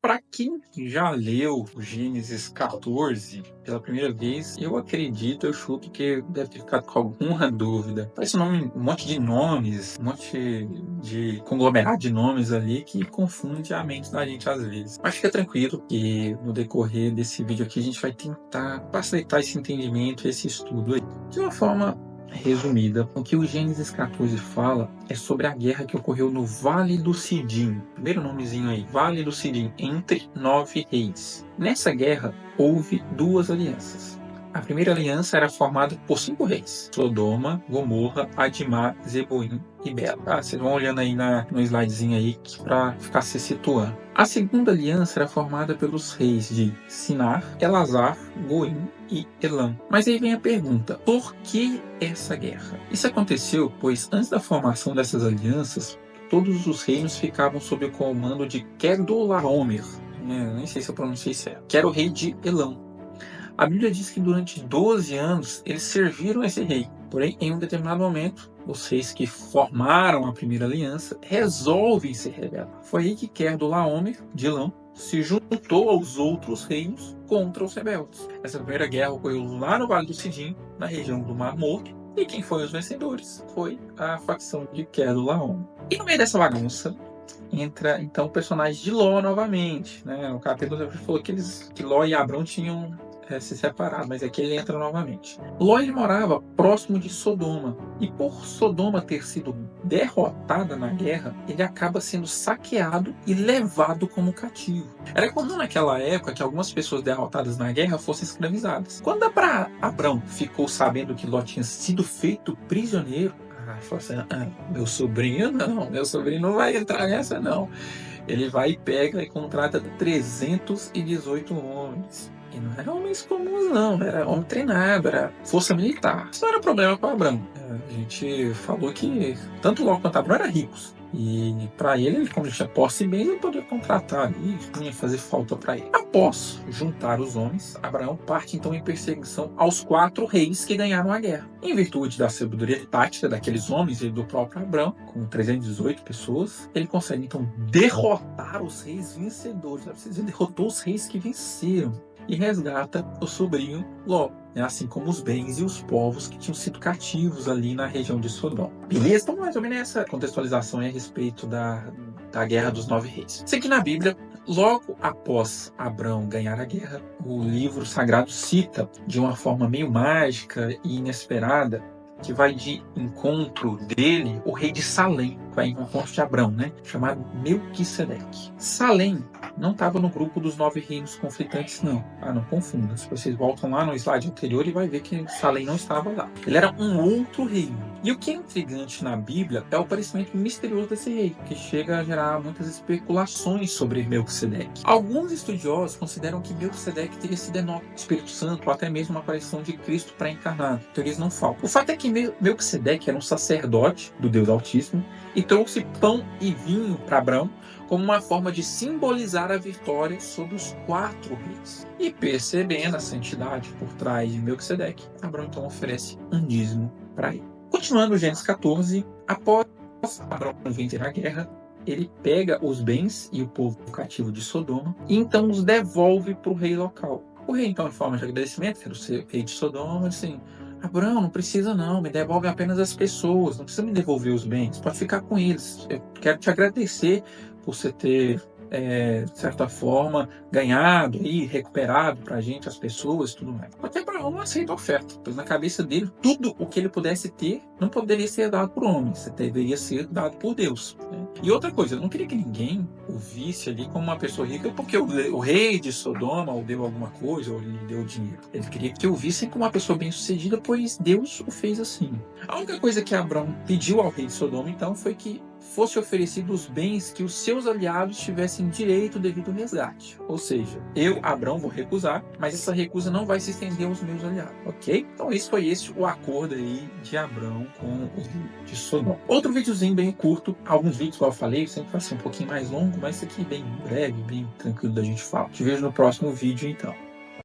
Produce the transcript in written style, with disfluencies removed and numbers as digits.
Para quem já leu o Gênesis 14 pela primeira vez, eu acredito, eu chuto que deve ter ficado com alguma dúvida. Parece um monte de nomes, um monte de conglomerado de nomes ali que confunde a mente da gente às vezes. Mas fica tranquilo que no decorrer desse vídeo aqui a gente vai tentar facilitar esse entendimento, esse estudo aí. De uma forma resumida, o que o Gênesis 14 fala é sobre a guerra que ocorreu no Vale do Sidim. Primeiro nomezinho aí, Vale do Sidim, entre 9 reis. Nessa guerra, houve duas alianças. A primeira aliança era formada por 5 reis: Sodoma, Gomorra, Admá, Zeboim e Bela. Vocês vão olhando aí no slidezinho aí para ficar se situando. A segunda aliança era formada pelos reis de Sinar, Elazar, Goim e Elam. Mas aí vem a pergunta: por que essa guerra? Isso aconteceu pois antes da formação dessas alianças, todos os reinos ficavam sob o comando de Kedorlaomer. Nem sei se eu pronunciei certo. Que era o rei de Elam. A Bíblia diz que durante 12 anos eles serviram esse rei. Porém, em um determinado momento, os reis que formaram a primeira aliança resolvem se rebelar. Foi aí que Kedorlaomer, de Elam, se juntou aos outros reinos contra os rebeldes. Essa primeira guerra ocorreu lá no Vale do Sidim, na região do Mar Morto. E quem foi os vencedores? Foi a facção de Kedorlaomer. E no meio dessa bagunça, entra então o personagem de Ló novamente. O capítulo falou que Ló e Abrão tinham se separado, mas aqui ele entra novamente. Ló morava próximo de Sodoma, e por Sodoma ter sido derrotada na guerra, ele acaba sendo saqueado e levado como cativo. Era comum naquela época que algumas pessoas derrotadas na guerra fossem escravizadas. Quando Abrão ficou sabendo que Ló tinha sido feito prisioneiro, falou assim: meu sobrinho não vai entrar nessa não. Ele vai e pega e contrata 318 homens. E não eram homens comuns não, era homem treinado, era força militar. Isso não era problema para Abrão. A gente falou que tanto Ló quanto Abrão eram ricos. E para ele, como ele tinha posse e bens, ele podia contratar ali, não ia fazer falta para ele. Após juntar os homens, Abraão parte então em perseguição aos 4 reis que ganharam a guerra. Em virtude da sabedoria tática daqueles homens e do próprio Abraão, com 318 pessoas, ele consegue então derrotar os reis vencedores. Ele derrotou os reis que venceram e resgata o sobrinho Ló, assim como os bens e os povos que tinham sido cativos ali na região de Sodoma. Beleza? Então, mais ou menos essa contextualização a respeito da Guerra dos 9 Reis. Isso aqui na Bíblia, logo após Abrão ganhar a guerra, o livro sagrado cita, de uma forma meio mágica e inesperada, que vai de encontro dele o rei de Salém, que vai em encontro de Abrão, chamado Melquisedeque. Salém não estava no grupo dos 9 reinos conflitantes, não. Não confunda. Se vocês voltam lá no slide anterior e vai ver que Salém não estava lá. Ele era um outro reino. E o que é intrigante na Bíblia é o aparecimento misterioso desse rei, que chega a gerar muitas especulações sobre Melquisedeque. Alguns estudiosos consideram que Melquisedeque teria sido do Espírito Santo ou até mesmo uma aparição de Cristo pré-encarnado. Teorias não faltam. O fato é que Melquisedeque era um sacerdote do Deus Altíssimo e trouxe pão e vinho para Abrão como uma forma de simbolizar a vitória sobre os 4 reis. E percebendo a santidade por trás de Melquisedeque, Abrão então oferece um dízimo para ele. Continuando o Gênesis 14, após Abrão vencer a guerra, ele pega os bens e o povo cativo de Sodoma e então os devolve para o rei local. O rei então, em forma de agradecimento, que era o rei de Sodoma, disse assim: Abrão, não precisa não, me devolve apenas as pessoas, não precisa me devolver os bens, pode ficar com eles. Eu quero te agradecer por você ter, de certa forma, ganhado e recuperado pra gente as pessoas e tudo mais. Até Abraão não aceita a oferta, pois na cabeça dele, tudo o que ele pudesse ter não poderia ser dado por homens, deveria ser dado por Deus. E outra coisa, eu não queria que ninguém o visse ali como uma pessoa rica porque o rei de Sodoma o deu alguma coisa ou lhe deu dinheiro. Ele queria que o vissem como uma pessoa bem-sucedida, pois Deus o fez assim. A única coisa que Abrão pediu ao rei de Sodoma, então, foi que fosse oferecido os bens que os seus aliados tivessem direito devido ao resgate. Ou seja, eu, Abrão, vou recusar, mas essa recusa não vai se estender aos meus aliados, ok? Então esse foi o acordo aí de Abrão com o rei de Sodoma. Outro videozinho bem curto, alguns vídeos, como eu falei, sempre vai ser um pouquinho mais longo, mas isso aqui bem breve, bem tranquilo da gente falar. Te vejo no próximo vídeo então.